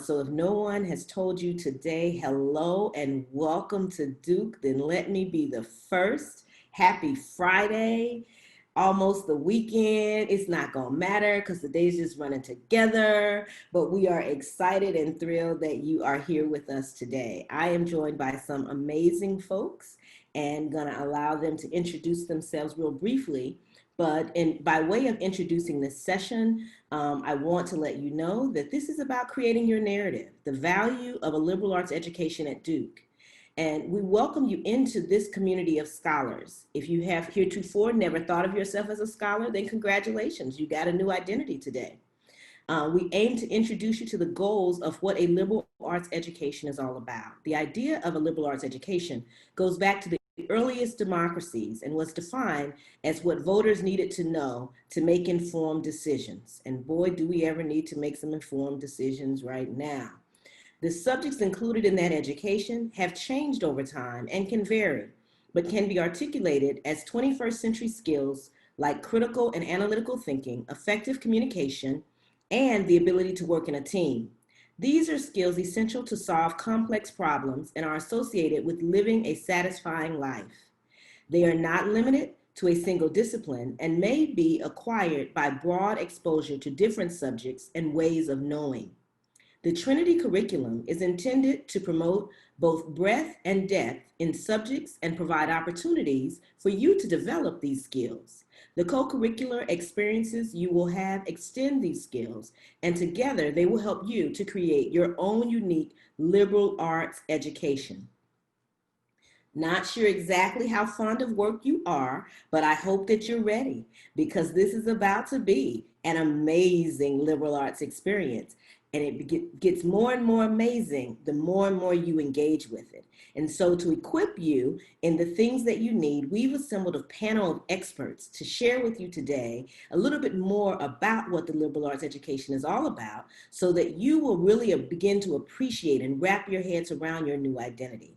So if no one has told you today, hello and welcome to Duke, then let me be the first. Happy Friday, almost the weekend. It's not going to matter because the day's just running together, but we are excited and thrilled that you are here with us today. I am joined by some amazing folks and going to allow them to introduce themselves real briefly. But by way of introducing this session, I want to let you know that this is about creating your narrative, the value of a liberal arts education at Duke. And we welcome you into this community of scholars. If you have heretofore never thought of yourself as a scholar, then congratulations, you got a new identity today. We aim to introduce you to the goals of what a liberal arts education is all about. The idea of a liberal arts education goes back to the earliest democracies and was defined as what voters needed to know to make informed decisions. And boy, do we ever need to make some informed decisions right now. The subjects included in that education have changed over time and can vary, but can be articulated as 21st century skills like critical and analytical thinking, effective communication, and the ability to work in a team. These are skills essential to solve complex problems and are associated with living a satisfying life. They are not limited to a single discipline and may be acquired by broad exposure to different subjects and ways of knowing. The Trinity curriculum is intended to promote both breadth and depth in subjects and provide opportunities for you to develop these skills. The co-curricular experiences you will have extend these skills, and together they will help you to create your own unique liberal arts education. Not sure exactly how fond of work you are, but I hope that you're ready because this is about to be an amazing liberal arts experience. And it gets more and more amazing the more and more you engage with it. And so to equip you in the things that you need, we've assembled a panel of experts to share with you today a little bit more about what the liberal arts education is all about so that you will really begin to appreciate and wrap your heads around your new identity.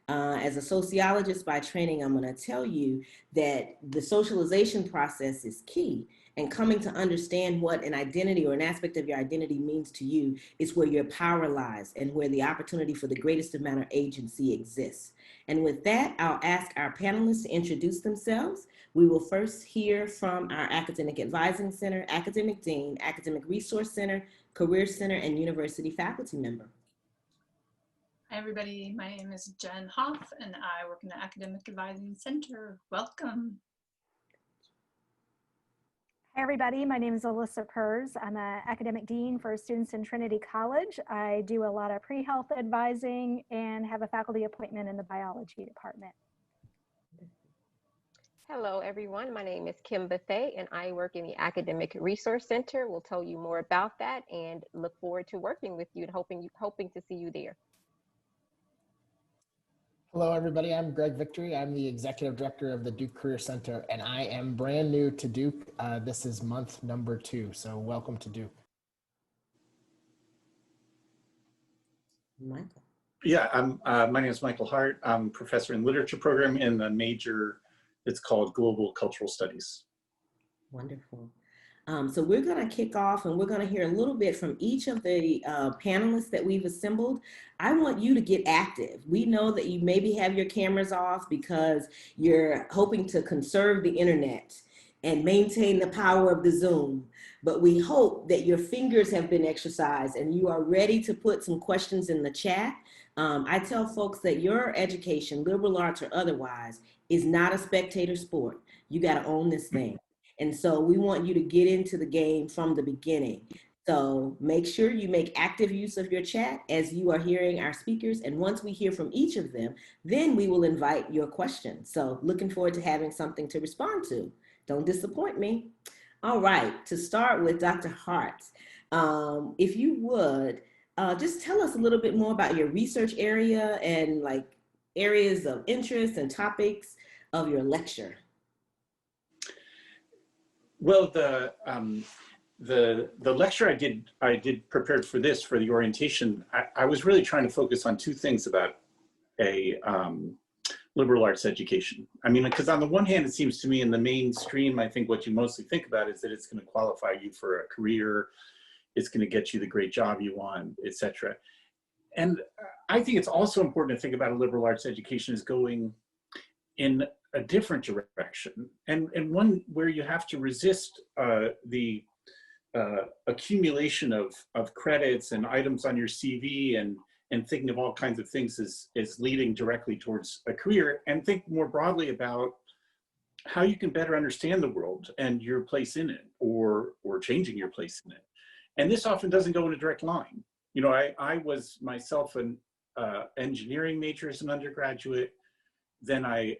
As a sociologist by training, I'm going to tell you that the socialization process is key. And coming to understand what an identity or an aspect of your identity means to you is where your power lies and where the opportunity for the greatest amount of agency exists. And with that, I'll ask our panelists to introduce themselves. We will first hear from our Academic Advising Center, Academic Dean, Academic Resource Center, Career Center, and University faculty member. Hi everybody, my name is Jen Hoff and I work in the Academic Advising Center. Welcome. Hi everybody, my name is Alyssa Kurz. I'm an academic dean for students in Trinity College. I do a lot of pre-health advising and have a faculty appointment in the biology department. Hello everyone, my name is Kim Buffet and I work in the Academic Resource Center. We'll tell you more about that and look forward to working with you and hoping to see you there. Hello, everybody. I'm Greg Victory. I'm the Executive Director of the Duke Career Center, and I am brand new to Duke. This is month number 2, so welcome to Duke. Michael. Yeah, my name is Michael Hart. I'm professor in literature program in the major, it's called Global Cultural Studies. Wonderful. So we're going to kick off and we're going to hear a little bit from each of the panelists that we've assembled. I want you to get active. We know that you maybe have your cameras off because you're hoping to conserve the internet and maintain the power of the Zoom. But we hope that your fingers have been exercised and you are ready to put some questions in the chat. I tell folks that your education, liberal arts or otherwise, is not a spectator sport. You got to own this thing. And so we want you to get into the game from the beginning. So make sure you make active use of your chat as you are hearing our speakers. And once we hear from each of them, then we will invite your questions. So looking forward to having something to respond to. Don't disappoint me. All right, to start with Dr. Hart, if you would, just tell us a little bit more about your research area and like areas of interest and topics of your lecture. Well, the lecture I did prepared for this, for the orientation, I was really trying to focus on 2 things about a liberal arts education. I mean, because on the one hand, it seems to me in the mainstream, I think what you mostly think about is that it's going to qualify you for a career it's going to get you the great job you want, etc. And I think it's also important to think about a liberal arts education as going in a different direction, and one where you have to resist the accumulation of credits and items on your CV and thinking of all kinds of things as leading directly towards a career, and think more broadly about how you can better understand the world and your place in it, or changing your place in it. And this often doesn't go in a direct line. You know, I was myself an engineering major as an undergraduate. Then I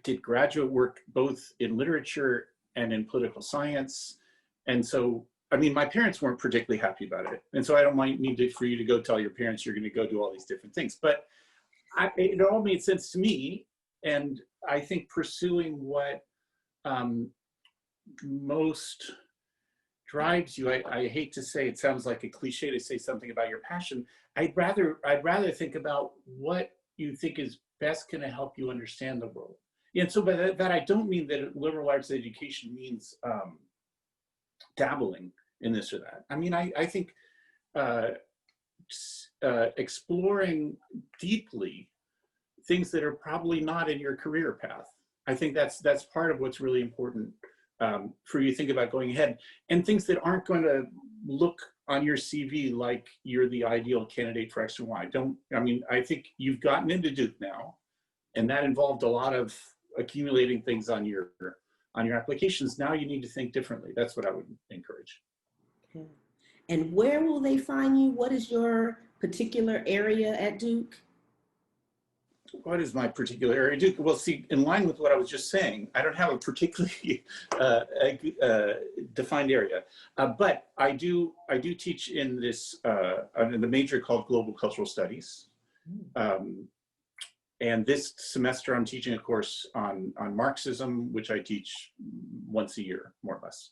did graduate work both in literature and in political science. And so, I mean, my parents weren't particularly happy about it. And so I don't need for you to go tell your parents you're going to go do all these different things. But it all made sense to me. And I think pursuing what most drives you, I hate to say, it sounds like a cliche to say something about your passion. I'd rather think about what you think is best going to help you understand the world. And so by that I don't mean that liberal arts education means dabbling in this or that. I mean, I think exploring deeply things that are probably not in your career path. I think that's part of what's really important for you to think about going ahead, and things that aren't going to look on your CV like you're the ideal candidate for X and Y. I think you've gotten into Duke now, and that involved a lot of accumulating things on your applications. Now you need to think differently. That's what I would encourage. Okay. And where will they find you? What is your particular area at Duke? What is my particular area? Duke? Well, see, in line with what I was just saying, I don't have a particularly defined area, but I do teach in this in the major called Global Cultural Studies. And this semester I'm teaching a course on Marxism, which I teach once a year, more or less.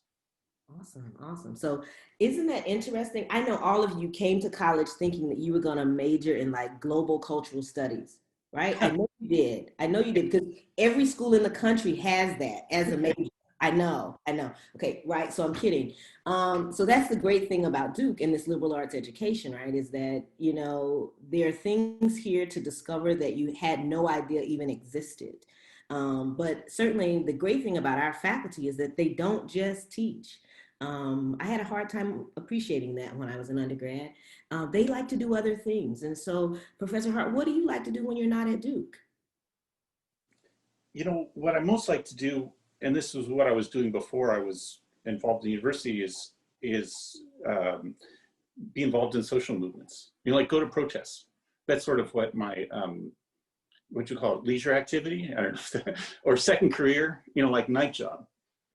Awesome. So isn't that interesting? I know all of you came to college thinking that you were going to major in like global cultural studies, right? I know you did because every school in the country has that as a major. I know. Okay, right. So I'm kidding. So that's the great thing about Duke and this liberal arts education, right? Is that, you know, there are things here to discover that you had no idea even existed. But certainly the great thing about our faculty is that they don't just teach. I had a hard time appreciating that when I was an undergrad. They like to do other things. And so, Professor Hart, what do you like to do when you're not at Duke? You know, what I most like to do, and this was what I was doing before I was involved in the university, is be involved in social movements. You know, like go to protests. That's sort of what my, what you call it, leisure activity? I don't know if that, or second career, you know, like night job.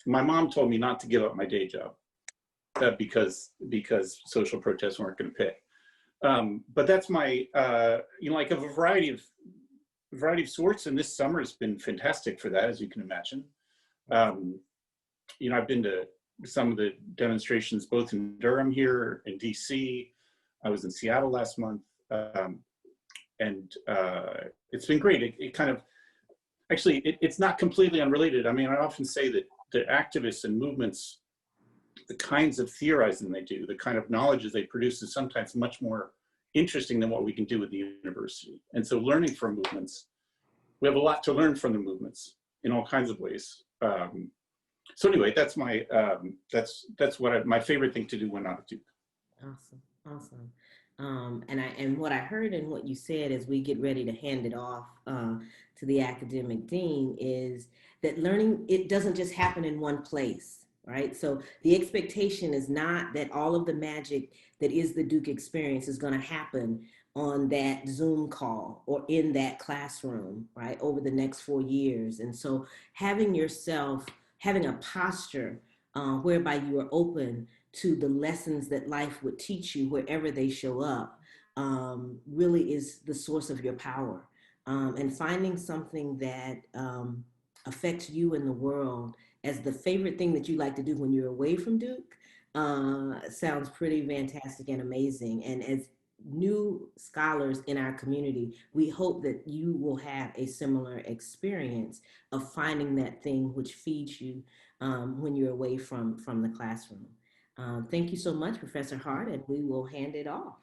My mom told me not to give up my day job because social protests weren't going to pay. But that's my, you know, like a variety of sorts. And this summer has been fantastic for that, as you can imagine. You know, I've been to some of the demonstrations, both in Durham here, in DC. I was in Seattle last month. And it's been great. It kind of, actually, it's not completely unrelated. I mean, I often say that the activists and movements, the kinds of theorizing they do, the kind of knowledge they produce is sometimes much more interesting than what we can do with the university. And so learning from movements, we have a lot to learn from the movements in all kinds of ways. So anyway, that's my, that's what my favorite thing to do when not at Duke. Awesome. And what I heard and what you said as we get ready to hand it off to the academic dean is that learning, it doesn't just happen in one place, right? So the expectation is not that all of the magic that is the Duke experience is going to happen on that Zoom call or in that classroom, right, over the next 4 years. And so having a posture whereby you are open to the lessons that life would teach you wherever they show up really is the source of your power. And finding something that affects you in the world as the favorite thing that you like to do when you're away from Duke sounds pretty fantastic and amazing. And as new scholars in our community, we hope that you will have a similar experience of finding that thing which feeds you when you're away from the classroom. Thank you so much, Professor Hart, and we will hand it off.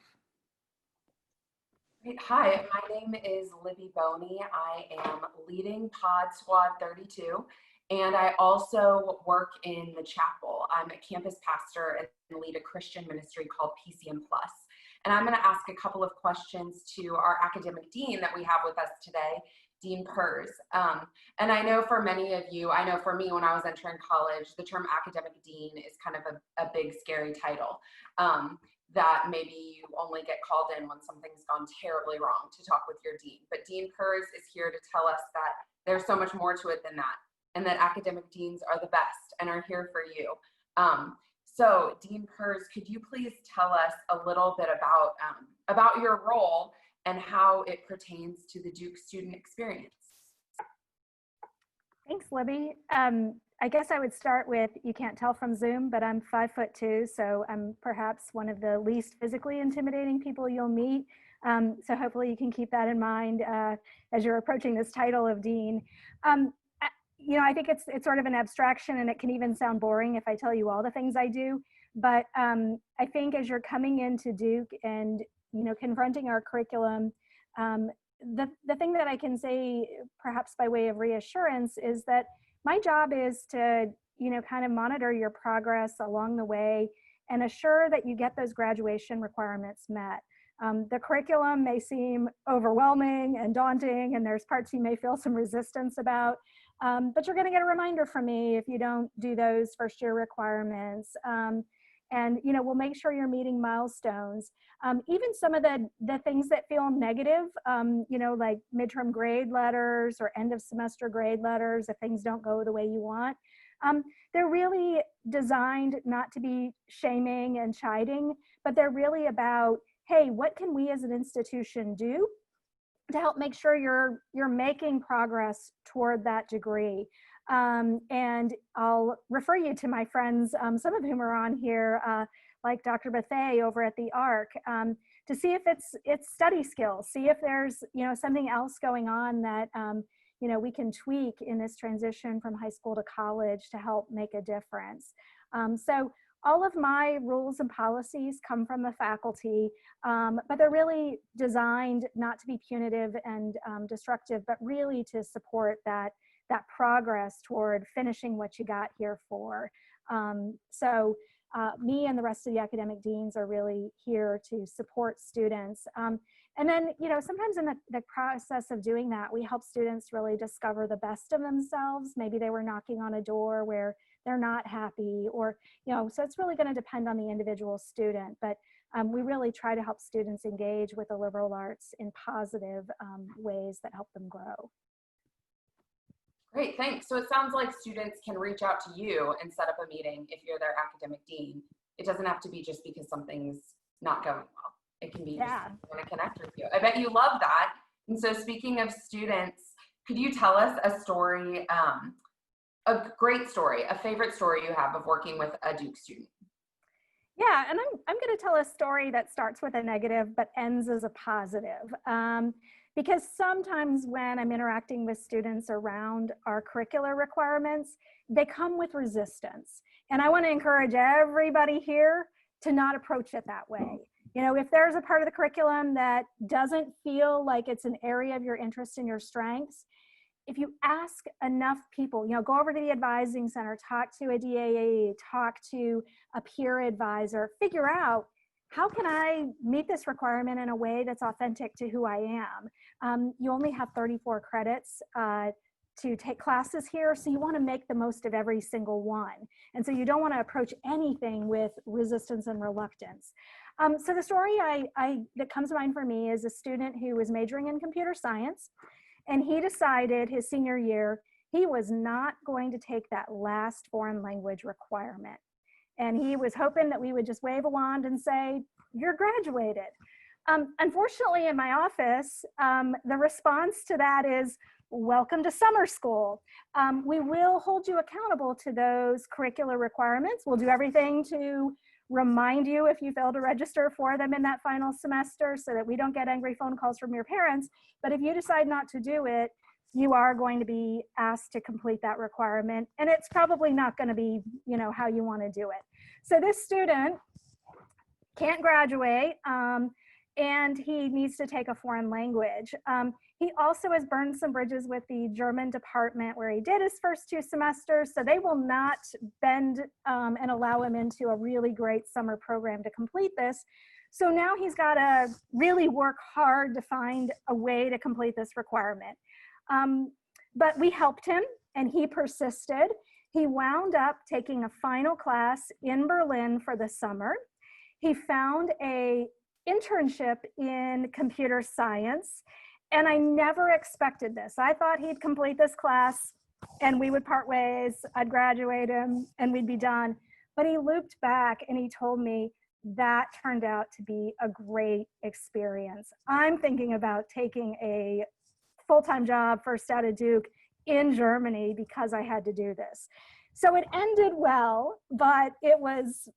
Great. Hi, my name is Libby Boney. I am leading Pod Squad 32, and I also work in the chapel. I'm a campus pastor and lead a Christian ministry called PCM Plus. And I'm going to ask a couple of questions to our academic dean that we have with us today, Dean Pers. And I know for many of you, I know for me when I was entering college, the term academic dean is kind of a big, scary title. That maybe you only get called in when something's gone terribly wrong to talk with your dean. But Dean Pers is here to tell us that there's so much more to it than that, and that academic deans are the best and are here for you. So Dean Pers, could you please tell us a little bit about your role and how it pertains to the Duke student experience? Thanks, Libby. I guess I would start with, you can't tell from Zoom, but I'm 5'2", so I'm perhaps one of the least physically intimidating people you'll meet. So hopefully you can keep that in mind as you're approaching this title of dean. You know, I think it's sort of an abstraction, and it can even sound boring if I tell you all the things I do. But I think as you're coming into Duke and, you know, confronting our curriculum, the thing that I can say, perhaps by way of reassurance, is that my job is to, you know, kind of monitor your progress along the way and assure that you get those graduation requirements met. The curriculum may seem overwhelming and daunting, and there's parts you may feel some resistance about, but you're going to get a reminder from me if you don't do those first year requirements. And, you know, we'll make sure you're meeting milestones. Even some of the things that feel negative, you know, like midterm grade letters or end of semester grade letters, if things don't go the way you want, they're really designed not to be shaming and chiding, but they're really about, hey, what can we as an institution do to help make sure you're making progress toward that degree? And I'll refer you to my friends, some of whom are on here, like Dr. Bethay over at the ARC, to see if it's study skills, see if there's, you know, something else going on that, you know, we can tweak in this transition from high school to college to help make a difference. So all of my rules and policies come from the faculty, but they're really designed not to be punitive and destructive, but really to support that progress toward finishing what you got here for. So me and the rest of the academic deans are really here to support students. And then, you know, sometimes in the process of doing that, we help students really discover the best of themselves. Maybe they were knocking on a door where they're not happy, or, you know, so it's really going to depend on the individual student. But we really try to help students engage with the liberal arts in positive ways that help them grow. Great, thanks. So it sounds like students can reach out to you and set up a meeting if you're their academic dean. It doesn't have to be just because something's not going well. It can be just want to connect with you. I bet you love that. And so speaking of students, could you tell us a story, a great story, a favorite story you have of working with a Duke student? Yeah, and I'm going to tell a story that starts with a negative but ends as a positive. Because sometimes when I'm interacting with students around our curricular requirements, they come with resistance. And I want to encourage everybody here to not approach it that way. You know, if there's a part of the curriculum that doesn't feel like it's an area of your interest and your strengths, if you ask enough people, you know, go over to the advising center, talk to a DAA, talk to a peer advisor, figure out, how can I meet this requirement in a way that's authentic to who I am? You only have 34 credits to take classes here, so you want to make the most of every single one. And so you don't want to approach anything with resistance and reluctance. So the story that comes to mind for me is a student who was majoring in computer science, and he decided his senior year he was not going to take that last foreign language requirement. And he was hoping that we would just wave a wand and say, you're graduated. Unfortunately, in my office, the response to that is, welcome to summer school. We will hold you accountable to those curricular requirements. We'll do everything to remind you if you fail to register for them in that final semester so that we don't get angry phone calls from your parents. But if you decide not to do it, you are going to be asked to complete that requirement, and it's probably not going to be, you know, how you want to do it. So this student can't graduate, and he needs to take a foreign language. He also has burned some bridges with the German department where he did his first 2 semesters, so they will not bend and allow him into a really great summer program to complete this. So now he's got to really work hard to find a way to complete this requirement. But we helped him, and he persisted. He wound up taking a final class in Berlin for the summer. He found a internship in computer science, and I never expected this. I thought he'd complete this class and we would part ways, I'd graduate him and we'd be done. But he looped back and he told me that turned out to be a great experience. I'm thinking about taking a full-time job first out of Duke in Germany because I had to do this. So it ended well, but it was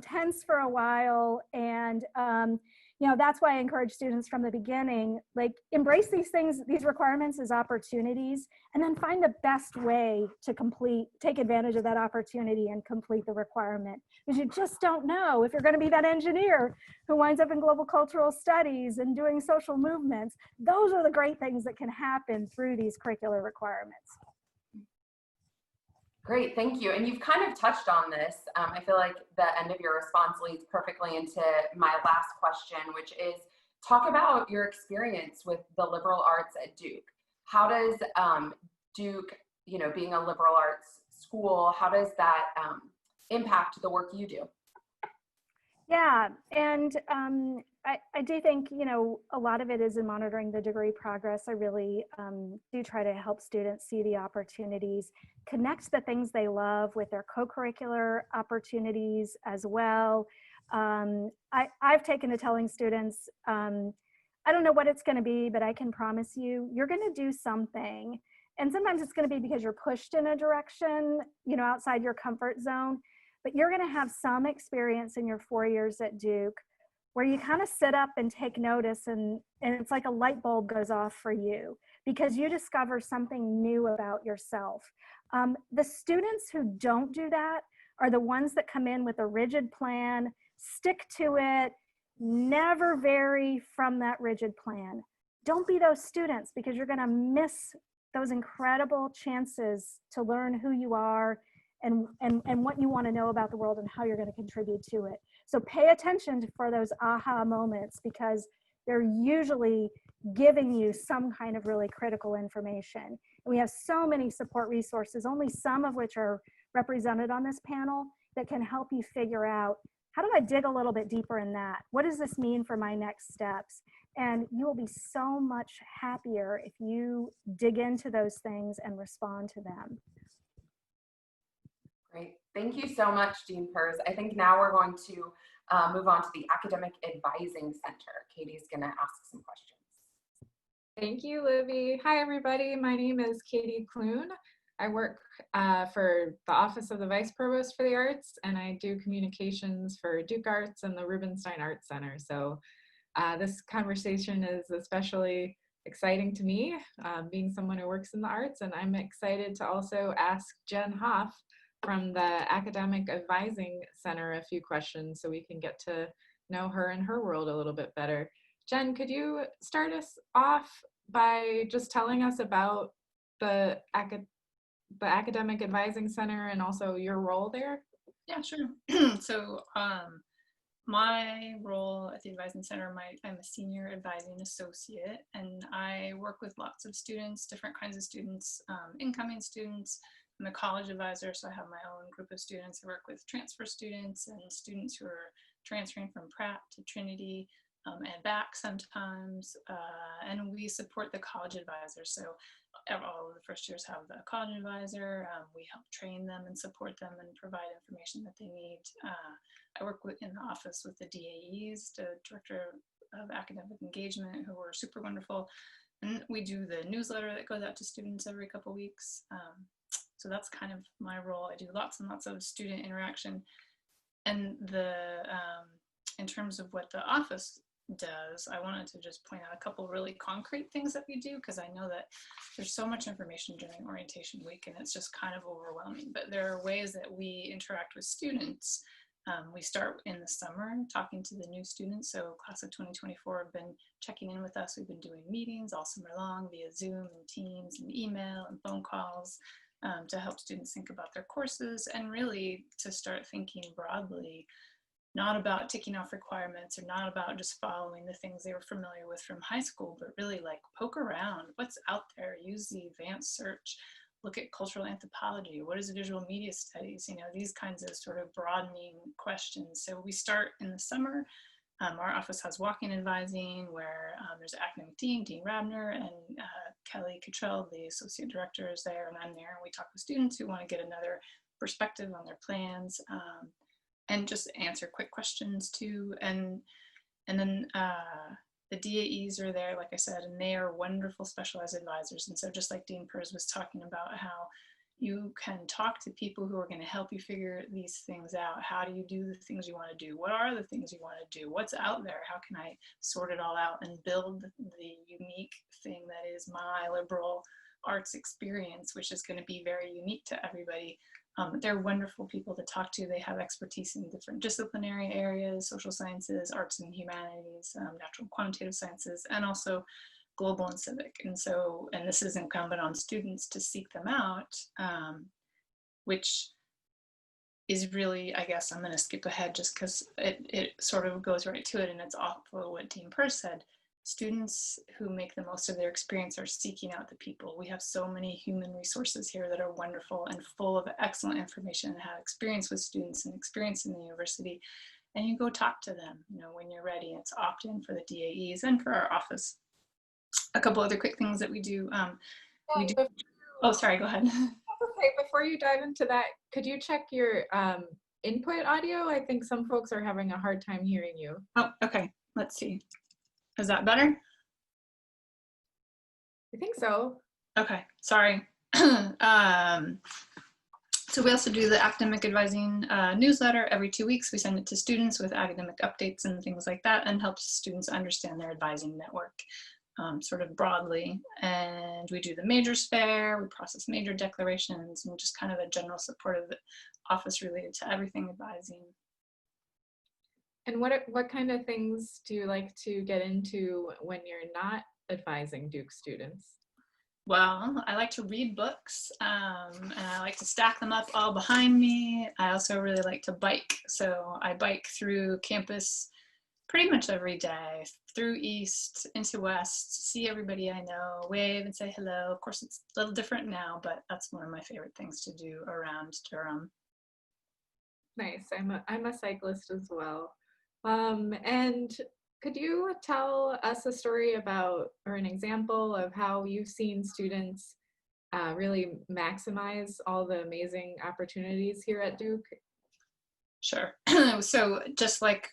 tense for a while. And, you know, that's why I encourage students from the beginning, like, embrace these things, these requirements as opportunities, and then find the best way to take advantage of that opportunity and complete the requirement. Because you just don't know if you're going to be that engineer who winds up in global cultural studies and doing social movements. Those are the great things that can happen through these curricular requirements. Great, thank you. And you've kind of touched on this. I feel like the end of your response leads perfectly into my last question, which is talk about your experience with the liberal arts at Duke. How does Duke, you know, being a liberal arts school, how does that impact the work you do? Yeah, and I do think, you know, a lot of it is in monitoring the degree progress. I really do try to help students see the opportunities, connect the things they love with their co-curricular opportunities as well. I've taken to telling students, I don't know what it's going to be, but I can promise you, you're going to do something. And sometimes it's going to be because you're pushed in a direction, you know, outside your comfort zone. But you're going to have some experience in your 4 years at Duke where you kind of sit up and take notice, and it's like a light bulb goes off for you because you discover something new about yourself. The students who don't do that are the ones that come in with a rigid plan, stick to it, never vary from that rigid plan. Don't be those students because you're going to miss those incredible chances to learn who you are and what you want to know about the world and how you're going to contribute to it. So pay attention for those aha moments because they're usually giving you some kind of really critical information. And we have so many support resources, only some of which are represented on this panel, that can help you figure out, how do I dig a little bit deeper in that? What does this mean for my next steps? And you will be so much happier if you dig into those things and respond to them. Great. Thank you so much, Dean Pers. I think now we're going to move on to the Academic Advising Center. Katie's going to ask some questions. Thank you, Libby. Hi, everybody. My name is Katie Clune. I work for the Office of the Vice Provost for the Arts, and I do communications for Duke Arts and the Rubenstein Arts Center. So this conversation is especially exciting to me, being someone who works in the arts, and I'm excited to also ask Jen Hoff from the Academic Advising Center a few questions so we can get to know her and her world a little bit better. Jen, could you start us off by just telling us about the Academic Advising Center and also your role there? Yeah, sure. So my role at the Advising Center, I'm a senior advising associate, and I work with lots of students, different kinds of students, incoming students. I'm a college advisor, so I have my own group of students. I work with transfer students and students who are transferring from Pratt to Trinity and back sometimes. And we support the college advisors. So all of the first years have a college advisor. We help train them and support them and provide information that they need. I work in the office with the DAEs, the Director of Academic Engagement, who are super wonderful. And we do the newsletter that goes out to students every couple weeks. So that's kind of my role. I do lots and lots of student interaction. And in terms of what the office does, I wanted to just point out a couple really concrete things that we do, because I know that there's so much information during orientation week and it's just kind of overwhelming. But there are ways that we interact with students We start in the summer talking to the new students. So class of 2024 have been checking in with us. We've been doing meetings all summer long via Zoom and Teams and email and phone calls to help students think about their courses and really to start thinking broadly, not about ticking off requirements or not about just following the things they were familiar with from high school, but really like poke around what's out there, use the advanced search, look at cultural anthropology, what is visual media studies, you know, these kinds of sort of broadening questions. So we start in the summer. Our office has walk-in advising where there's an academic dean, Dean Rabner, and Kelly Cottrell, the associate director, is there, and I'm there, and we talk with students who want to get another perspective on their plans and just answer quick questions too. And then the DAEs are there, like I said, and they are wonderful specialized advisors. And so just like Dean Pers was talking about how you can talk to people who are going to help you figure these things out. How do you do the things you want to do? What are the things you want to do? What's out there? How can I sort it all out and build the unique thing that is my liberal arts experience, which is going to be very unique to everybody? They're wonderful people to talk to. They have expertise in different disciplinary areas, social sciences, arts and humanities, natural and quantitative sciences, and also global and civic. And so, and this is incumbent on students to seek them out, which is really, I guess I'm gonna skip ahead just because it sort of goes right to it, and it's off of what Dean Pers said. Students who make the most of their experience are seeking out the people. We have so many human resources here that are wonderful and full of excellent information and have experience with students and experience in the university. And you go talk to them, you know, when you're ready. It's opt-in for the DAEs and for our office. A couple other quick things that we do. Oh, sorry, go ahead. Okay, before you dive into that, could you check your input audio? I think some folks are having a hard time hearing you. Oh, okay, let's see. Is that better? I think so. Okay, sorry. So we also do the academic advising newsletter every 2 weeks. We send it to students with academic updates and things like that, and helps students understand their advising network sort of broadly. And we do the majors fair, we process major declarations, and just kind of a general support of the office related to everything advising. And what kind of things do you like to get into when you're not advising Duke students? Well, I like to read books, and I like to stack them up all behind me. I also really like to bike. So I bike through campus pretty much every day, through East into West, see everybody I know, wave and say hello. Of course, it's a little different now, but that's one of my favorite things to do around Durham. Nice. I'm a cyclist as well. And could you tell us a story about, or an example of how you've seen students really maximize all the amazing opportunities here at Duke? Sure. So just like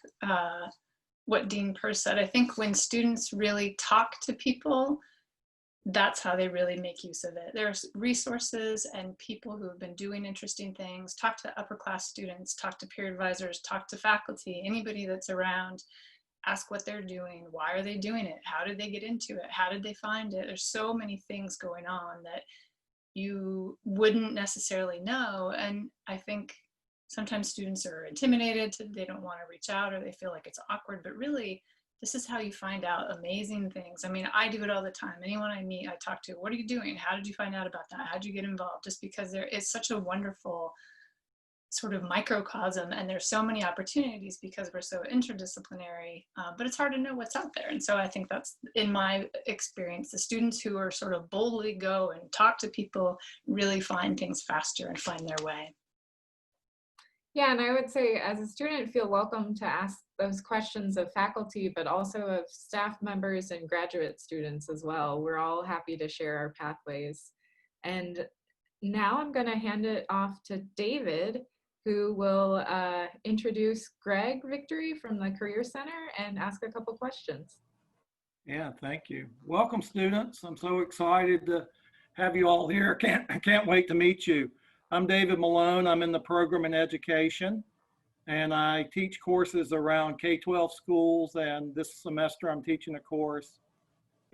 what Dean Pers said, I think when students really talk to people, that's how they really make use of it. There's resources and people who have been doing interesting things. Talk to upper class students, talk to peer advisors, talk to faculty, anybody that's around. Ask what they're doing. Why are they doing it? How did they get into it? How did they find it? There's so many things going on that you wouldn't necessarily know. And I think sometimes students are intimidated, they don't want to reach out, or they feel like it's awkward, but really this is how you find out amazing things. I mean, I do it all the time. Anyone I meet, I talk to, what are you doing? How did you find out about that? How did you get involved? Just because there is such a wonderful sort of microcosm, and there's so many opportunities because we're so interdisciplinary, but it's hard to know what's out there. And so I think that's, in my experience, the students who are sort of boldly go and talk to people really find things faster and find their way. Yeah, and I would say as a student, feel welcome to ask those questions of faculty, but also of staff members and graduate students as well. We're all happy to share our pathways. And now I'm going to hand it off to David, who will introduce Greg Victory from the Career Center and ask a couple questions. Yeah, thank you. Welcome, students. I'm so excited to have you all here. I can't wait to meet you. I'm David Malone. I'm in the program in education, and I teach courses around K-12 schools, and this semester I'm teaching a course,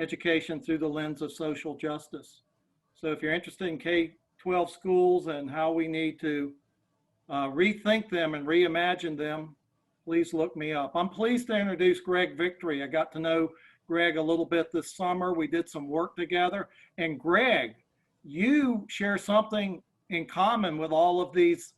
Education Through the Lens of Social Justice. So if you're interested in K-12 schools and how we need to rethink them and reimagine them, please look me up. I'm pleased to introduce Greg Victory. I got to know Greg a little bit this summer. We did some work together. And Greg, you share something in common with all of these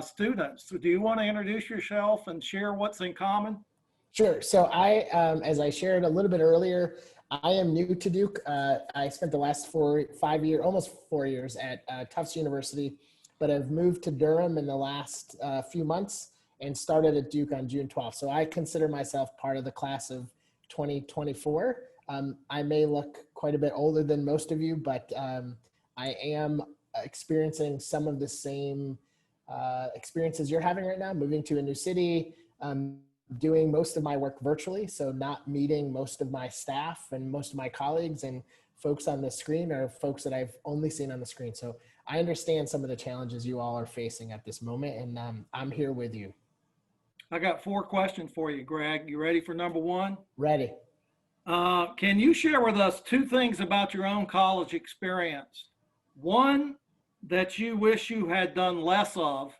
students. So do you want to introduce yourself and share what's in common? Sure. So I, as I shared a little bit earlier, I am new to Duke. I spent the last almost 4 years at Tufts University, but I've moved to Durham in the last few months and started at Duke on June 12th. So I consider myself part of the class of 2024. I may look quite a bit older than most of you, but I am experiencing some of the same experiences you're having right now, moving to a new city, doing most of my work virtually, so not meeting most of my staff and most of my colleagues, and folks on the screen are folks that I've only seen on the screen. So I understand some of the challenges you all are facing at this moment, and I'm here with you. I got 4 questions for you, Greg. You ready for number 1? Ready. Can you share with us 2 things about your own college experience? One that you wish you had done less of,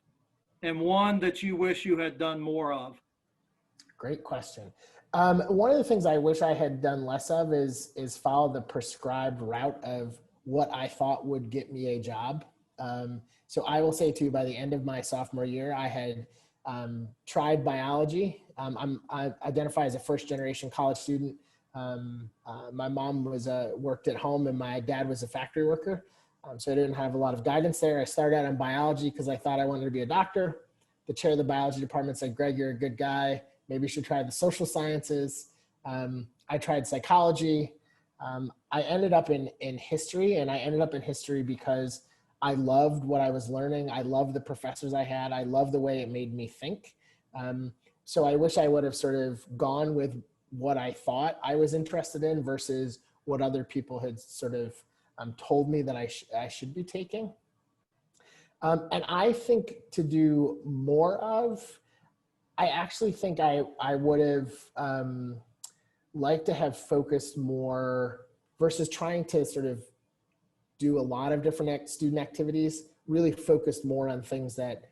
and one that you wish you had done more of. Great question. One of the things I wish I had done less of is follow the prescribed route of what I thought would get me a job. So I will say to you, by the end of my sophomore year, I had tried biology. I identify as a first-generation college student. My mom worked at home, and my dad was a factory worker. So I didn't have a lot of guidance there. I started out in biology because I thought I wanted to be a doctor. The chair of the biology department said, "Greg, you're a good guy. Maybe you should try the social sciences." I tried psychology. I ended up in history, and I ended up in history because I loved what I was learning. I loved the professors I had. I loved the way it made me think. So I wish I would have sort of gone with what I thought I was interested in versus what other people had sort of told me that I should be taking. And I think to do more of, I actually think I would have liked to have focused more versus trying to sort of do a lot of different student activities, really focused more on things that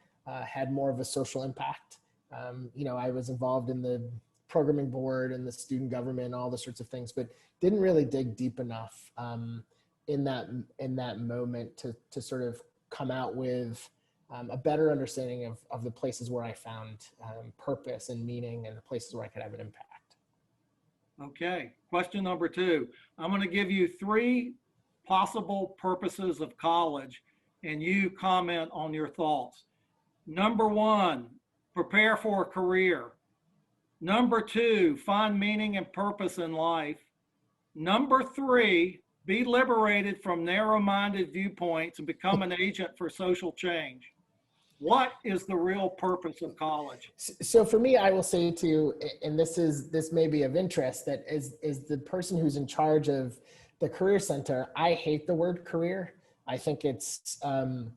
had more of a social impact. I was involved in the programming board and the student government, all the sorts of things, but didn't really dig deep enough in that moment to sort of come out with a better understanding of the places where I found purpose and meaning, and the places where I could have an impact. Okay, question number 2. I'm going to give you 3 possible purposes of college, and you comment on your thoughts. Number 1, prepare for a career. Number 2, find meaning and purpose in life. Number 3, be liberated from narrow-minded viewpoints and become an agent for social change. What is the real purpose of college? So for me, I will say to you, and this may be of interest, that is the person who's in charge of the Career Center, I hate the word career. I think it's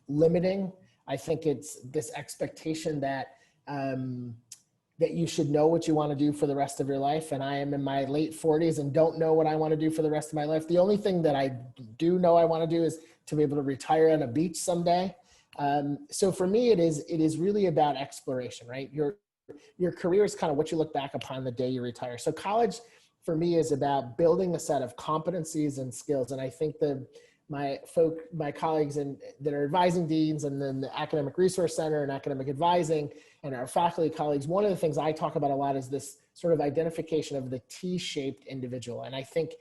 limiting. I think it's this expectation that you should know what you want to do for the rest of your life. And I am in my late 40s and don't know what I want to do for the rest of my life. The only thing that I do know I want to do is to be able to retire on a beach someday. So for me, it is really about exploration, right? Your career is kind of what you look back upon the day you retire. So college for me is about building a set of competencies and skills. And I think my colleagues that are advising deans, and then the Academic Resource Center and academic advising, and our faculty colleagues, one of the things I talk about a lot is this sort of identification of the T-shaped individual. And I think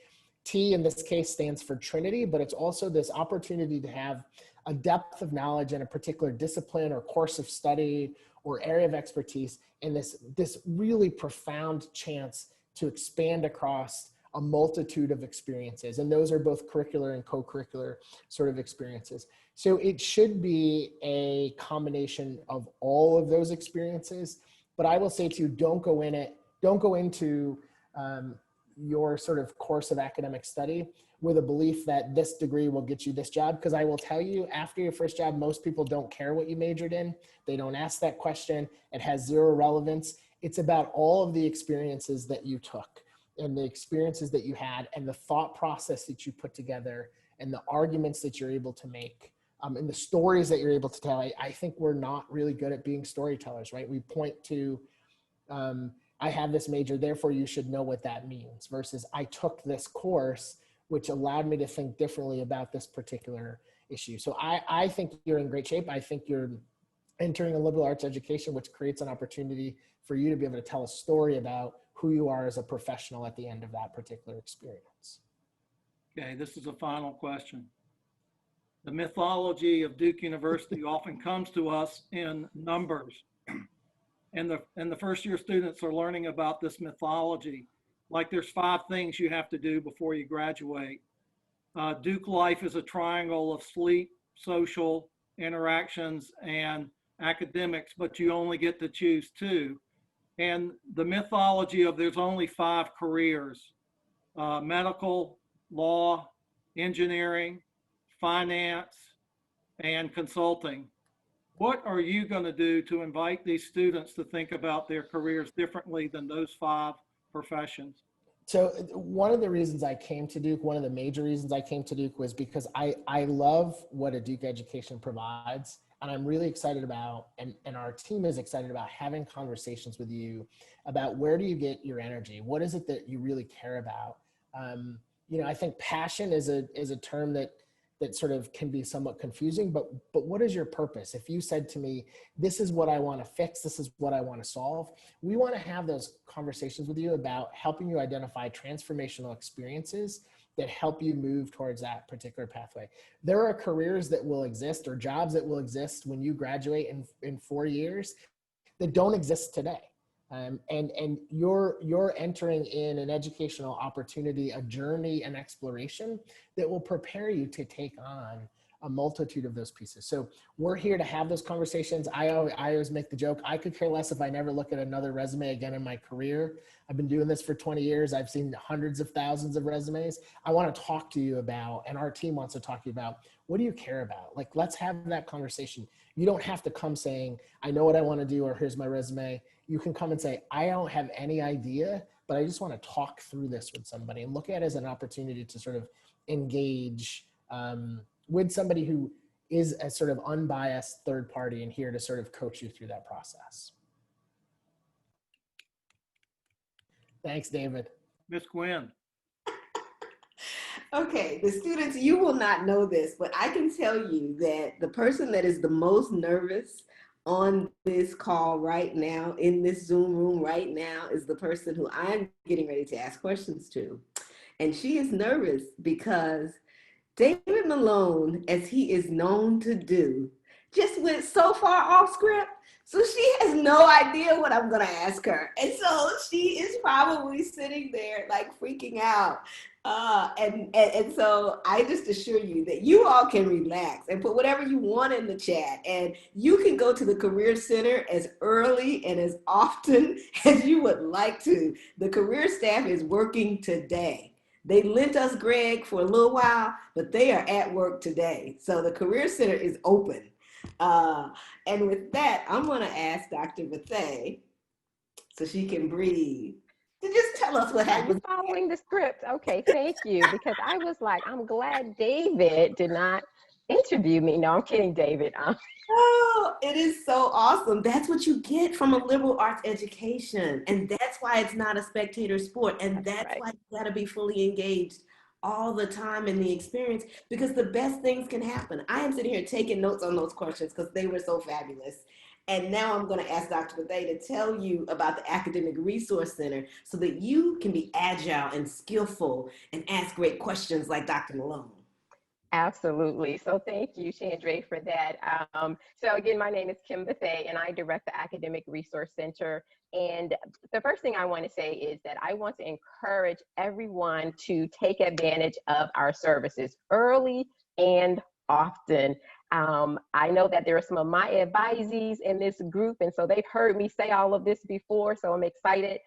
T in this case stands for Trinity, but it's also this opportunity to have a depth of knowledge in a particular discipline or course of study or area of expertise, and this really profound chance to expand across a multitude of experiences. And those are both curricular and co-curricular sort of experiences. So it should be a combination of all of those experiences. But I will say to you, don't go into your sort of course of academic study with a belief that this degree will get you this job. Because I will tell you, after your first job, most people don't care what you majored in. They don't ask that question. It has zero relevance. It's about all of the experiences that you took and the experiences that you had and the thought process that you put together and the arguments that you're able to make and the stories that you're able to tell. I think we're not really good at being storytellers, right? We point to, I have this major, therefore you should know what that means, versus I took this course, which allowed me to think differently about this particular issue. So I think you're in great shape. I think you're entering a liberal arts education, which creates an opportunity for you to be able to tell a story about who you are as a professional at the end of that particular experience. Okay, this is a final question. The mythology of Duke University often comes to us in numbers. And the first year students are learning about this mythology. Like there's 5 things you have to do before you graduate. Duke life is a triangle of sleep, social, interactions, and academics, but you only get to choose 2. And the mythology of there's only 5 careers, medical, law, engineering, finance, and consulting. What are you going to do to invite these students to think about their careers differently than those 5 professions? So one of the reasons I came to Duke, one of the major reasons I came to Duke was because I love what a Duke education provides. And I'm really excited about, and our team is excited about having conversations with you about where do you get your energy? What is it that you really care about? I think passion is a term that sort of can be somewhat confusing, but what is your purpose? If you said to me, this is what I want to fix, this is what I want to solve, we want to have those conversations with you about helping you identify transformational experiences that help you move towards that particular pathway. There are careers that will exist or jobs that will exist when you graduate in 4 years that don't exist today. And you're entering in an educational opportunity, a journey, an exploration that will prepare you to take on a multitude of those pieces. So we're here to have those conversations. I always make the joke, I could care less if I never look at another resume again in my career. I've been doing this for 20 years. I've seen hundreds of thousands of resumes. I want to talk to you about, and our team wants to talk to you about, what do you care about? Like, let's have that conversation. You don't have to come saying, I know what I want to do, or here's my resume. You can come and say, I don't have any idea, but I just want to talk through this with somebody and look at it as an opportunity to sort of engage with somebody who is a sort of unbiased third party and here to sort of coach you through that process. Thanks, David. Ms. Gwynn. Okay, the students, you will not know this, but I can tell you that the person that is the most nervous on this call right now, in this Zoom room right now, is the person who I'm getting ready to ask questions to. And she is nervous because David Malone, as he is known to do, just went so far off script. So she has no idea what I'm going to ask her. And so she is probably sitting there like freaking out. And so I just assure you that you all can relax and put whatever you want in the chat. And you can go to the Career Center as early and as often as you would like to. The career staff is working today. They lent us Greg for a little while, but they are at work today. So the Career Center is open. And with that, I'm going to ask Dr. Bethea, so she can breathe, to just tell us what happened. Are you following the script? Okay, thank you. Because I was like, I'm glad David did not interview me. No, I'm kidding, David. Oh, it is so awesome. That's what you get from a liberal arts education. And that's why it's not a spectator sport. And that's right. why you got to be fully engaged all the time in the experience, because the best things can happen. I am sitting here taking notes on those questions because they were so fabulous. And now I'm going to ask Dr. Bethea to tell you about the Academic Resource Center so that you can be agile and skillful and ask great questions like Dr. Malone. Absolutely. So thank you, Chandra, for that. So again, my name is Kim Bethea, and I direct the Academic Resource Center. And the first thing I want to say is that I want to encourage everyone to take advantage of our services early and often. I know that there are some of my advisees in this group, and so they've heard me say all of this before, so I'm excited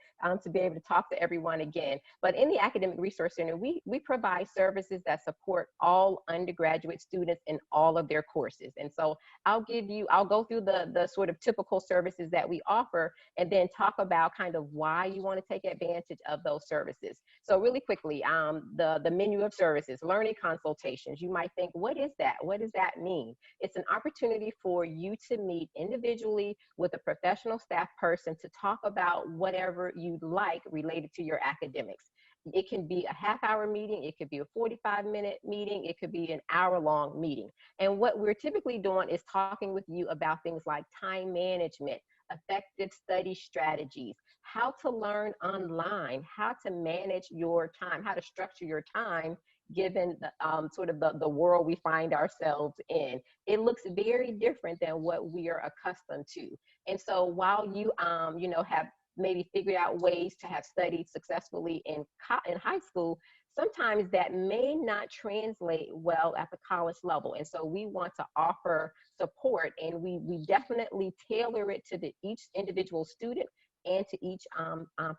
to be able to talk to everyone again. But in the Academic Resource Center, we provide services that support all undergraduate students in all of their courses. And so I'll go through the sort of typical services that we offer, and then talk about kind of why you want to take advantage of those services. So really quickly, the menu of services, learning consultations. You might think, what is that? What does that mean? meeting. It's an opportunity for you to meet individually with a professional staff person to talk about whatever you'd like related to your academics. It can be a half-hour meeting, it could be a 45-minute meeting, it could be an hour-long meeting. And what we're typically doing is talking with you about things like time management, effective study strategies, how to learn online, how to manage your time, how to structure your time given the, sort of the world we find ourselves in. It looks very different than what we are accustomed to. And so while you, you know, have maybe figured out ways to have studied successfully in high school, sometimes that may not translate well at the college level. And so we want to offer support, and we definitely tailor it to each individual student and to each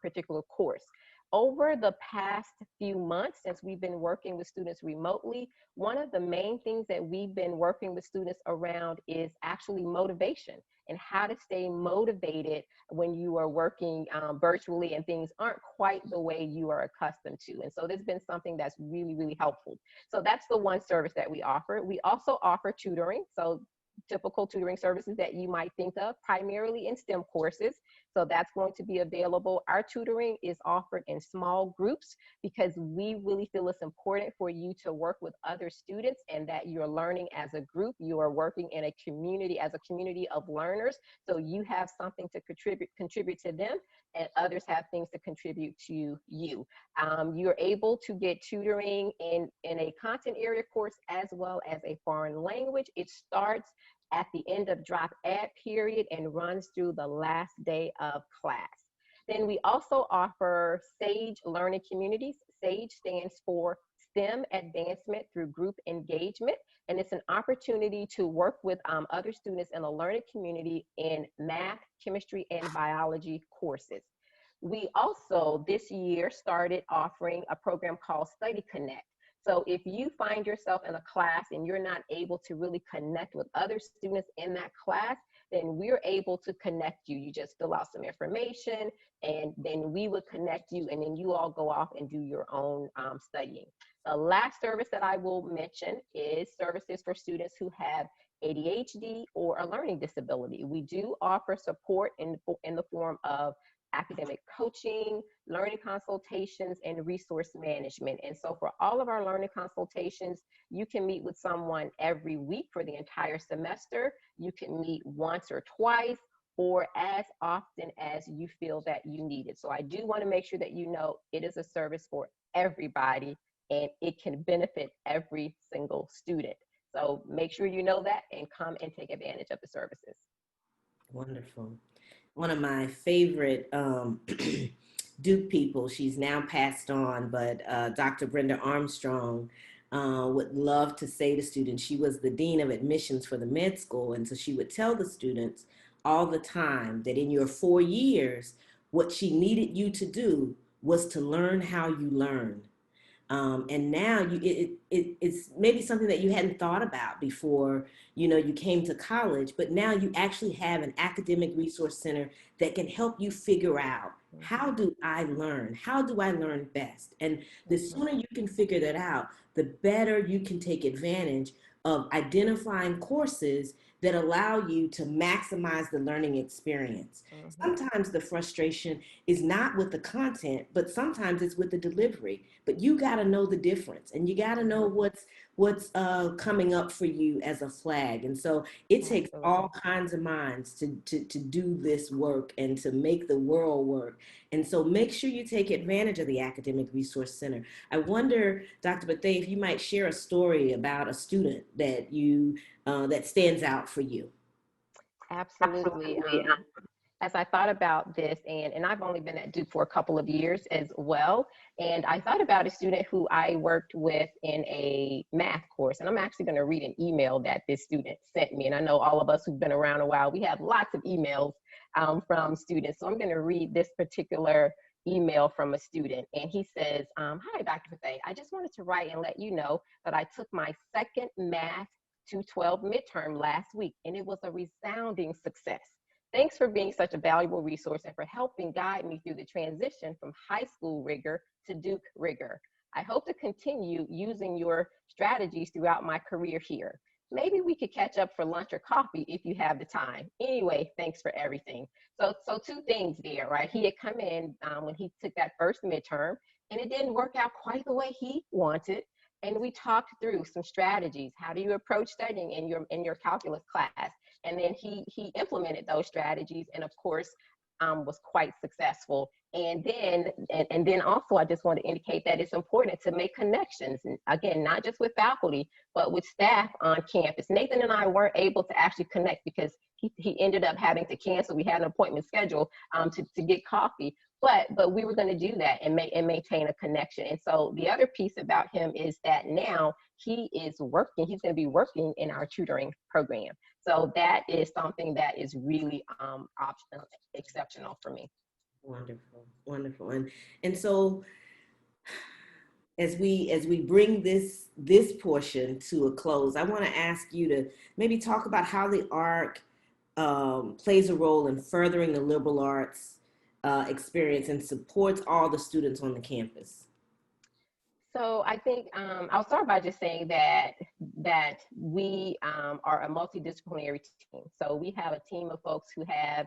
particular course. Over the past few months, since we've been working with students remotely, one of the main things that we've been working with students around is actually motivation and how to stay motivated when you are working virtually and things aren't quite the way you are accustomed to. And so there's been something that's really, really helpful. So that's the one service that we offer. We also offer tutoring. So typical tutoring services that you might think of, primarily in STEM courses. So that's going to be available. Our tutoring is offered in small groups because we really feel it's important for you to work with other students and that you're learning as a group. You are working in a community as a community of learners. So you have something to contribute to them, and others have things to contribute to you. You're able to get tutoring in a content area course as well as a foreign language. It starts at the end of drop add period and runs through the last day of class. Then we also offer SAGE Learning Communities. SAGE stands for STEM Advancement Through Group Engagement, and it's an opportunity to work with other students in the learning community in math, chemistry, and biology courses. We also this year started offering a program called Study Connect. So if you find yourself in a class and you're not able to really connect with other students in that class, then we're able to connect you. You just fill out some information and then we would connect you, and then you all go off and do your own studying. The last service that I will mention is services for students who have ADHD or a learning disability. We do offer support in the form of academic coaching, learning consultations, and resource management. And so for all of our learning consultations, you can meet with someone every week for the entire semester. You can meet once or twice, or as often as you feel that you need it. So I do want to make sure that you know it is a service for everybody and it can benefit every single student. So make sure you know that and come and take advantage of the services. Wonderful. One of my favorite Duke people, she's now passed on, but Dr. Brenda Armstrong would love to say to students, she was the dean of admissions for the med school, and so she would tell the students all the time that in your 4 years, what she needed you to do was to learn how you learn. And now it's maybe something that you hadn't thought about before, you know, you came to college, but now you actually have an academic resource center that can help you figure out, how do I learn? How do I learn best? And the sooner you can figure that out, the better you can take advantage of identifying courses that allow you to maximize the learning experience. Sometimes the frustration is not with the content, but sometimes it's with the delivery. But you got to know the difference, and you got to know what's coming up for you as a flag. And so it takes all kinds of minds to do this work and to make the world work. And so make sure you take advantage of the Academic Resource Center. I wonder, Dr. Bethea, if you might share a story about a student that you that stands out for you. Absolutely. As I thought about this, and I've only been at Duke for a couple of years as well, and I thought about a student who I worked with in a math course, and I'm actually going to read an email that this student sent me, and I know all of us who've been around a while, we have lots of emails from students, so I'm going to read this particular email from a student, and he says, hi, Dr. Bethea, I just wanted to write and let you know that I took my second Math 212 midterm last week, and it was a resounding success. Thanks for being such a valuable resource and for helping guide me through the transition from high school rigor to Duke rigor. I hope to continue using your strategies throughout my career here. maybe we could catch up for lunch or coffee if you have the time. Anyway, thanks for everything. So two things there, right? He had come in when he took that first midterm, and it didn't work out quite the way he wanted. And we talked through some strategies. How do you approach studying in your calculus class? And then he implemented those strategies, and of course, was quite successful. And then also, I just want to indicate that it's important to make connections. And again, not just with faculty, but with staff on campus. Nathan and I weren't able to actually connect because he ended up having to cancel. We had an appointment scheduled to get coffee, but we were going to do that and maintain a connection. And so the other piece about him is that now he is working. He's going to be working in our tutoring program. So that is something that is really exceptional for me. Wonderful, wonderful. And so as we bring this portion to a close, I want to ask you to maybe talk about how the ARC plays a role in furthering the liberal arts experience and supports all the students on the campus. So I think I'll start by just saying that we are a multidisciplinary team. So we have a team of folks who have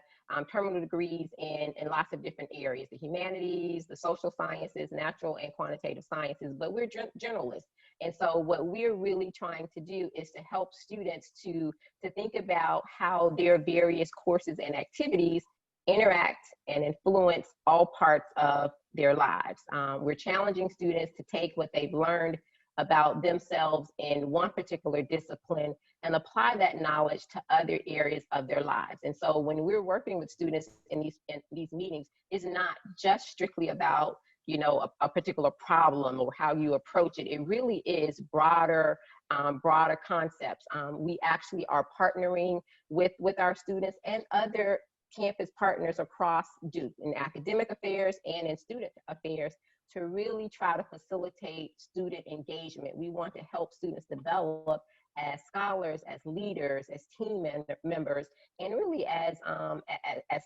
terminal degrees in lots of different areas: the humanities, the social sciences, natural and quantitative sciences, but we're generalists. And so what we're really trying to do is to help students to think about how their various courses and activities interact and influence all parts of their lives. We're challenging students to take what they've learned about themselves in one particular discipline and apply that knowledge to other areas of their lives. And so when we're working with students in these meetings, it's not just strictly about, you know, a particular problem or how you approach it. It really is broader concepts. We actually are partnering with our students and other campus partners across Duke in academic affairs and in student affairs to really try to facilitate student engagement. We want to help students develop as scholars, as leaders, as team members, and really as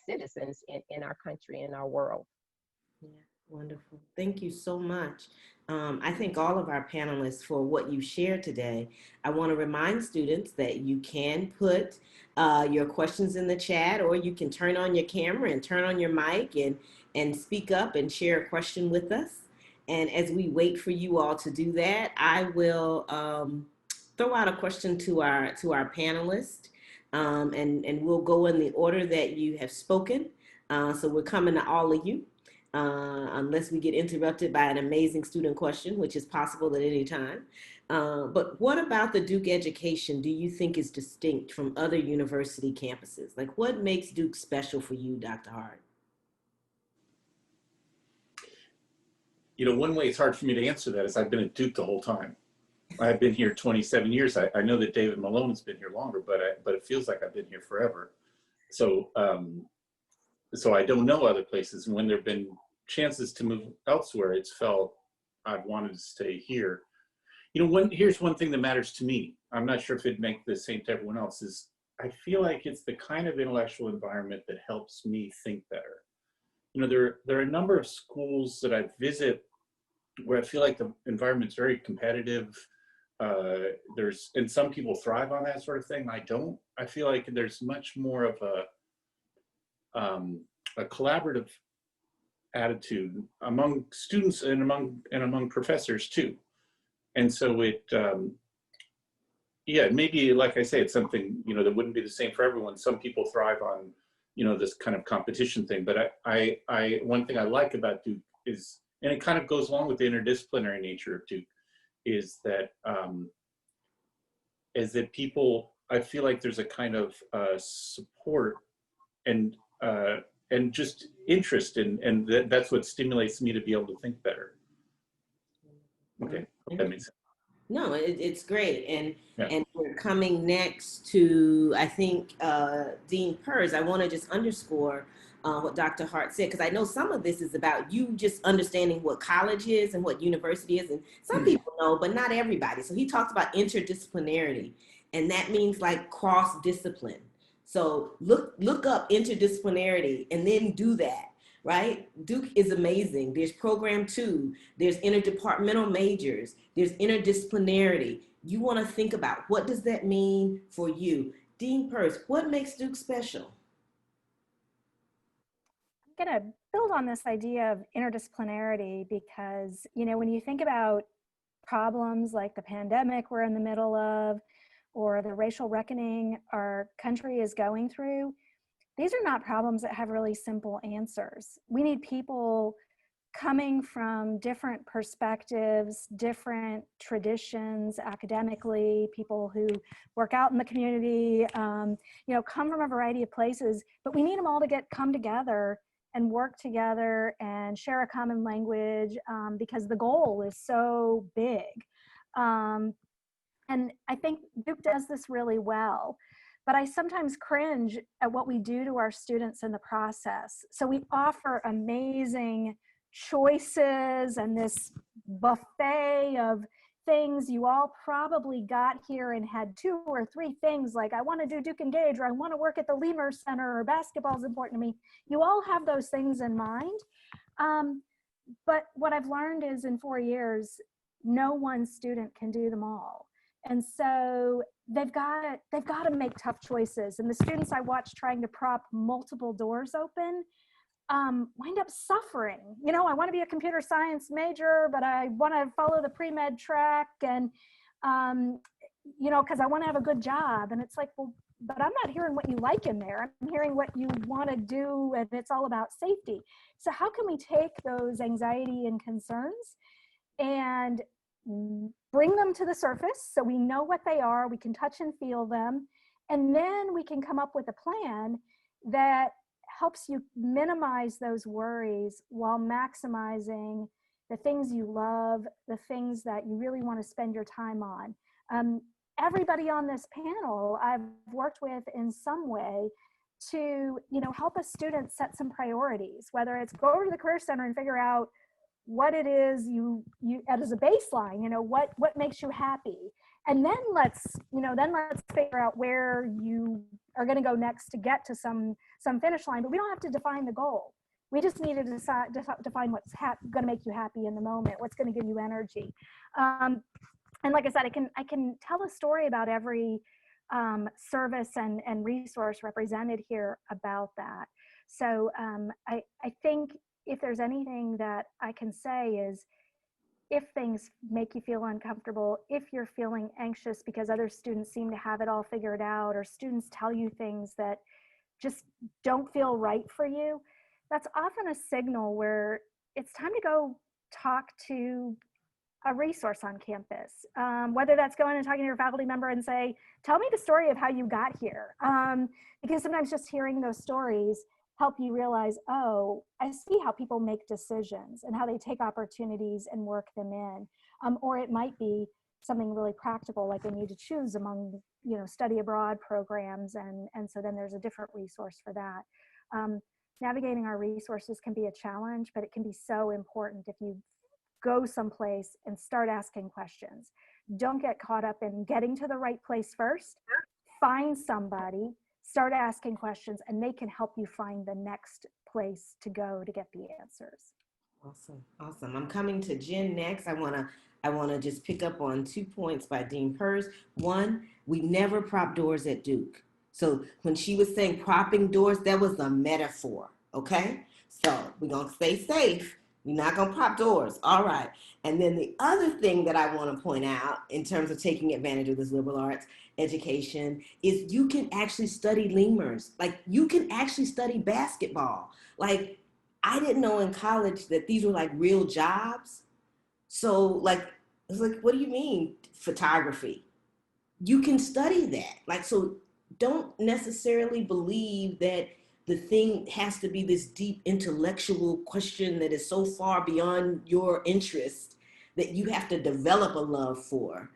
citizens in our country and our world. Yeah, wonderful. Thank you so much. I thank all of our panelists for what you shared today. I want to remind students that you can put your questions in the chat, or you can turn on your camera and turn on your mic and speak up and share a question with us. And as we wait for you all to do that, I will throw out a question to our panelists, and we'll go in the order that you have spoken. So we're coming to all of you. Unless we get interrupted by an amazing student question, which is possible at any time. But what about the Duke education do you think is distinct from other university campuses? Like, what makes Duke special for you, Dr. Hart? You know, one way it's hard for me to answer that is I've been at Duke the whole time. I've been here 27 years. I know that David Malone has been here longer, but it feels like I've been here forever. So, so I don't know other places. And when there have been chances to move elsewhere, it's felt I've wanted to stay here. You know, here's one thing that matters to me. I'm not sure if it'd make the same to everyone else, is I feel like it's the kind of intellectual environment that helps me think better. You know, there are a number of schools that I visit where I feel like the environment's very competitive. And some people thrive on that sort of thing. I don't. I feel like there's much more of a collaborative attitude among students and among professors too. And so yeah, maybe, like I say, it's something, you know, that wouldn't be the same for everyone. Some people thrive on, you know, this kind of competition thing. But one thing I like about Duke is, and it kind of goes along with the interdisciplinary nature of Duke, is that people, I feel like there's a kind of support and just interest and that's what stimulates me to be able to think better. Okay, hope that makes sense. No, it's great. And Yeah. And we're coming next to, I think, Dean Pers. I want to just underscore what Dr. Hart said, because I know some of this is about you just understanding what college is and what university is. And some people know, but not everybody. So he talked about interdisciplinarity, and that means like cross-discipline. So look up interdisciplinarity and then do that, right? Duke is amazing. There's program 2, there's interdepartmental majors, there's interdisciplinarity. you want to think about what does that mean for you. Dean Purse, what makes Duke special? I'm going to build on this idea of interdisciplinarity because, you know, when you think about problems like the pandemic we're in the middle of, or the racial reckoning our country is going through, these are not problems that have really simple answers. We need people coming from different perspectives, different traditions academically, people who work out in the community, you know, come from a variety of places, but we need them all to come together and work together and share a common language because the goal is so big. And I think Duke does this really well, but I sometimes cringe at what we do to our students in the process. So we offer amazing choices and this buffet of things. You all probably got here and had 2 or 3 things like, I want to do Duke Engage, or I want to work at the Lemur Center, or basketball is important to me. You all have those things in mind. But what I've learned is in 4 years, no one student can do them all. And so they've got to make tough choices. And the students I watch trying to prop multiple doors open wind up suffering. You know, I want to be a computer science major, but I want to follow the pre-med track, and you know, because I want to have a good job. And it's like, well, but I'm not hearing what you like in there. I'm hearing what you want to do, and it's all about safety. So how can we take those anxiety and concerns and bring them to the surface so we know what they are, we can touch and feel them, and then we can come up with a plan that helps you minimize those worries while maximizing the things you love, the things that you really want to spend your time on. Everybody on this panel I've worked with in some way to, you know, help a student set some priorities, whether it's go over to the Career Center and figure out what it is you as a baseline, you know, what makes you happy. And then let's figure out where you are going to go next to get to some finish line, but we don't have to define the goal. We just need to define what's going to make you happy in the moment, what's going to give you energy. And like I said, I can tell a story about every service and resource represented here about that. So I think if there's anything that I can say is, if things make you feel uncomfortable, if you're feeling anxious because other students seem to have it all figured out, or students tell you things that just don't feel right for you, that's often a signal where it's time to go talk to a resource on campus, whether that's going and talking to your faculty member and say, tell me the story of how you got here. Because sometimes just hearing those stories help you realize, oh, I see how people make decisions and how they take opportunities and work them in. Or it might be something really practical, like they need to choose among, you know, study abroad programs. And so then there's a different resource for that. Navigating our resources can be a challenge, but it can be so important if you go someplace and start asking questions. Don't get caught up in getting to the right place first. Find somebody, start asking questions, and they can help you find the next place to go to get the answers. Awesome. I'm coming to Jen next. I wanna just pick up on 2 points by Dean Purse. One, we never prop doors at Duke. So when she was saying propping doors, that was a metaphor, okay? So we're gonna stay safe. We're not gonna prop doors, all right. And then the other thing that I wanna point out in terms of taking advantage of this liberal arts education is you can actually study lemurs. Like, you can actually study basketball. Like, I didn't know in college that these were like real jobs. So like, it's like, what do you mean photography? You can study that. Like, so don't necessarily believe that the thing has to be this deep intellectual question that is so far beyond your interest that you have to develop a love for.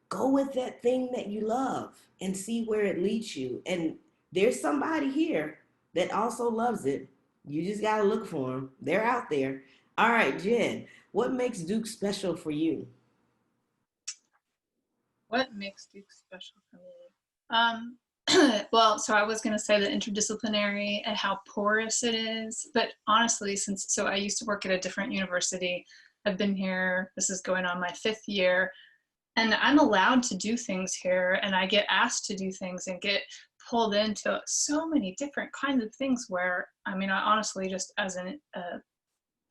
Go with that thing that you love and see where it leads you. And there's somebody here that also loves it. You just gotta look for them. They're out there. All right, Jen, what makes Duke special for you? What makes Duke special for me? Well, so I was going to say the interdisciplinary and how porous it is, but honestly, so I used to work at a different university. I've been here, this is going on my 5th year. And I'm allowed to do things here, and I get asked to do things and get pulled into so many different kinds of things where, I mean, I honestly just as a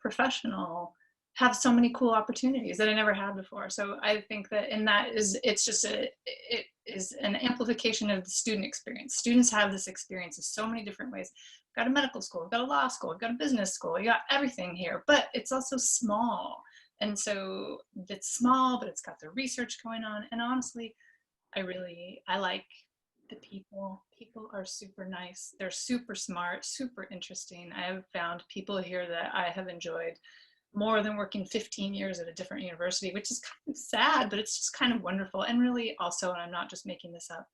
professional have so many cool opportunities that I never had before. So I think that in that it's just it is an amplification of the student experience. Students have this experience in so many different ways. We've got a medical school, we've got a law school, we've got a business school, you got everything here, but it's also small. And so it's small, but it's got the research going on. And honestly, I like the people. People are super nice. They're super smart, super interesting. I have found people here that I have enjoyed more than working 15 years at a different university, which is kind of sad, but it's just kind of wonderful. And really also, and I'm not just making this up,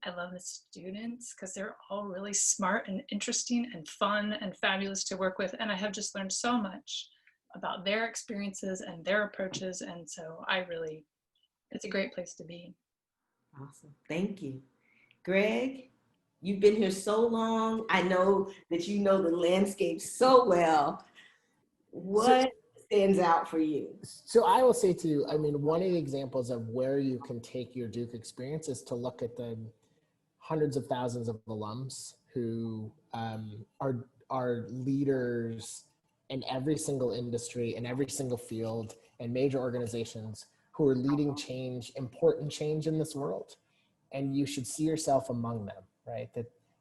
I love the students because they're all really smart and interesting and fun and fabulous to work with. And I have just learned so much about their experiences and their approaches. And so it's a great place to be. Awesome. Thank you. Greg, you've been here so long. I know that you know the landscape so well. What stands out for you? So I will say to you, I mean, one of the examples of where you can take your Duke experience is to look at the hundreds of thousands of alums who are leaders in every single industry, in every single field, and major organizations who are leading change, important change in this world. And you should see yourself among them, right?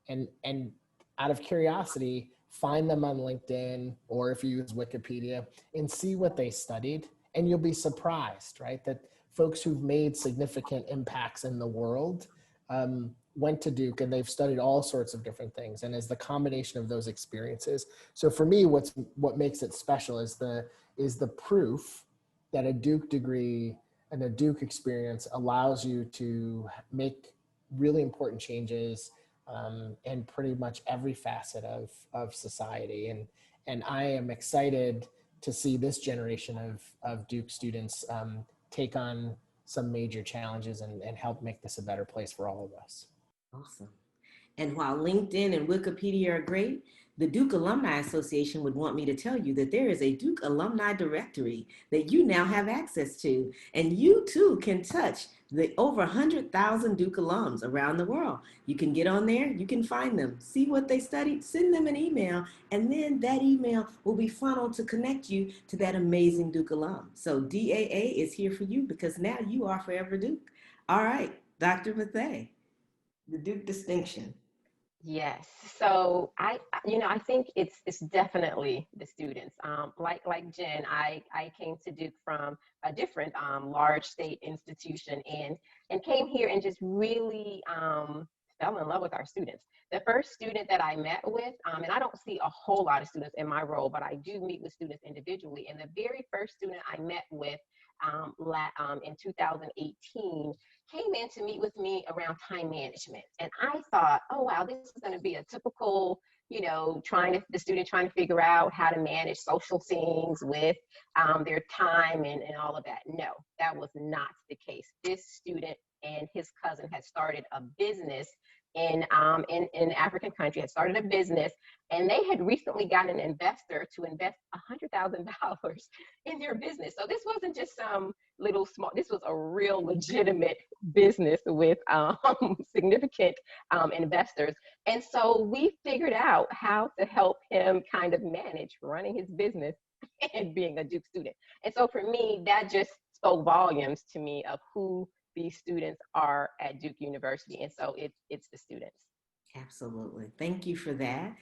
And out of curiosity, find them on LinkedIn, or if you use Wikipedia, and see what they studied. And you'll be surprised, right? That folks who've made significant impacts in the world went to Duke, and they've studied all sorts of different things. And as the combination of those experiences. So for me, what makes it special is the proof that a Duke degree and a Duke experience allows you to make really important changes in pretty much every facet of society. And I am excited to see this generation of Duke students take on some major challenges and help make this a better place for all of us. Awesome. And while LinkedIn and Wikipedia are great, the Duke Alumni Association would want me to tell you that there is a Duke Alumni Directory that you now have access to. And you too can touch the over 100,000 Duke alums around the world. You can get on there, you can find them, see what they studied, send them an email, and then that email will be funneled to connect you to that amazing Duke alum. So DAA is here for you because now you are forever Duke. All right, Dr. Mathey, the Duke distinction. Yes. So I think it's definitely the students. Like Jen, I came to Duke from a different large state institution and came here and just really fell in love with our students. The first student that I met with, and I don't see a whole lot of students in my role, but I do meet with students individually. And the very first student I met with in 2018 came in to meet with me around time management. And I thought, oh, wow, this is going to be a typical, the student trying to figure out how to manage social things with their time and all of that. No, that was not the case. This student and his cousin had started a business in an African country, had started a business, and they had recently gotten an investor to invest $100,000 in their business. So this wasn't just some little small, this was a real legitimate business with significant investors. And so we figured out how to help him kind of manage running his business and being a Duke student. And so for me, that just spoke volumes to me of who these students are at Duke University. And so it's the students. Absolutely. Thank you for that.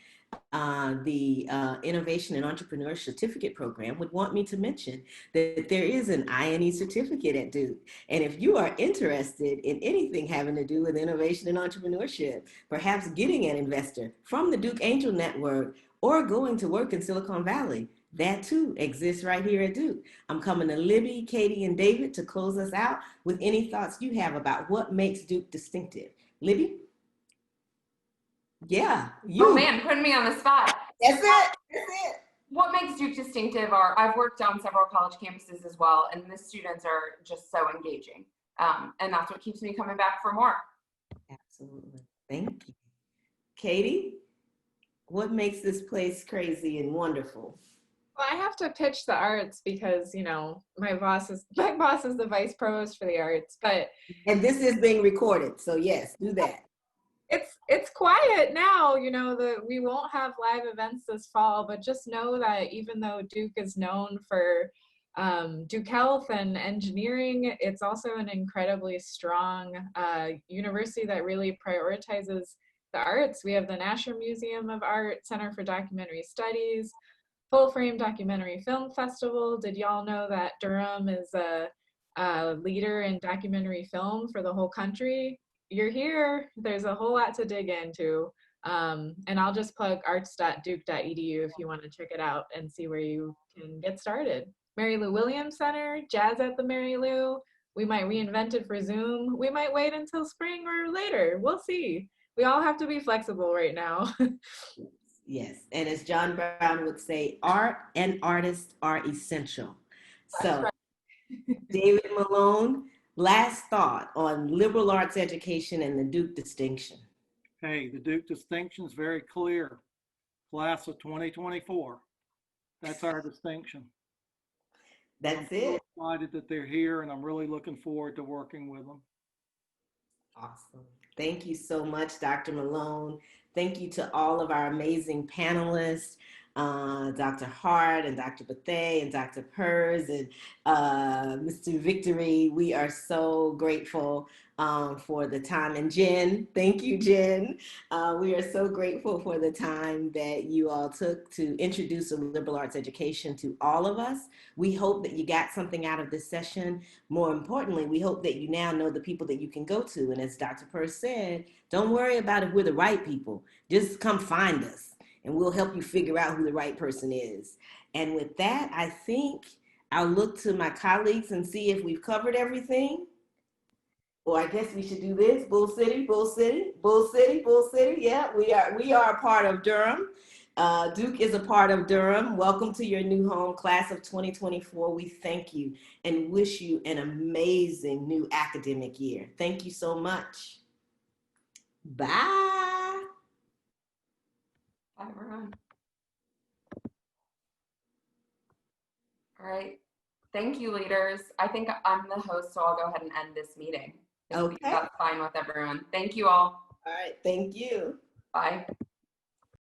The Innovation and Entrepreneur Certificate Program would want me to mention that there is an INE certificate at Duke. And if you are interested in anything having to do with innovation and entrepreneurship, perhaps getting an investor from the Duke Angel Network or going to work in Silicon Valley, that too exists right here at Duke. I'm coming to Libby, Katie, and David to close us out with any thoughts you have about what makes Duke distinctive. Libby? Yeah, you. Oh man, putting me on the spot. That's it. What makes Duke distinctive are, I've worked on several college campuses as well, and the students are just so engaging. And that's what keeps me coming back for more. Absolutely. Thank you. Katie, what makes this place crazy and wonderful? Well, I have to pitch the arts because, you know, my boss is the vice provost for the arts, but And this is being recorded, so yes, do that. it's quiet now, you know, we won't have live events this fall, but just know that even though Duke is known for Duke Health and engineering, it's also an incredibly strong university that really prioritizes the arts. We have the Nasher Museum of Art, Center for Documentary Studies, Full Frame Documentary Film Festival. Did y'all know that Durham is a leader in documentary film for the whole country? You're here. There's a whole lot to dig into. And I'll just plug arts.duke.edu if you want to check it out and see where you can get started. Mary Lou Williams Center, Jazz at the Mary Lou. We might reinvent it for Zoom. We might wait until spring or later. We'll see. We all have to be flexible right now. Yes, and as John Brown would say, art and artists are essential. So, David Malone, last thought on liberal arts education and the Duke distinction. Hey, the Duke distinction is very clear. Class of 2024. That's our distinction. That's I'm it. so excited that they're here, and I'm really looking forward to working with them. Awesome. Thank you so much, Dr. Malone. Thank you to all of our amazing panelists, Dr. Hart and Dr. Bethea and Dr. Pers and Mr. Victory. We are so grateful for the time. And Jen, thank you, Jen. We are so grateful for the time that you all took to introduce a liberal arts education to all of us. We hope that you got something out of this session. More importantly, we hope that you now know the people that you can go to. And as Dr. Purse said, don't worry about if we're the right people. Just come find us and we'll help you figure out who the right person is. And with that, I think I'll look to my colleagues and see if we've covered everything. Or I guess we should do this. Bull City, Bull City, Bull City, Bull City. Yeah, we are a part of Durham. Duke is a part of Durham. Welcome to your new home, class of 2024. We thank you and wish you an amazing new academic year. Thank you so much. Bye. Bye, everyone. All right. Thank you, leaders. I think I'm the host, so I'll go ahead and end this meeting. Okay. That's fine with everyone. Thank you all. All right. Thank you. Bye.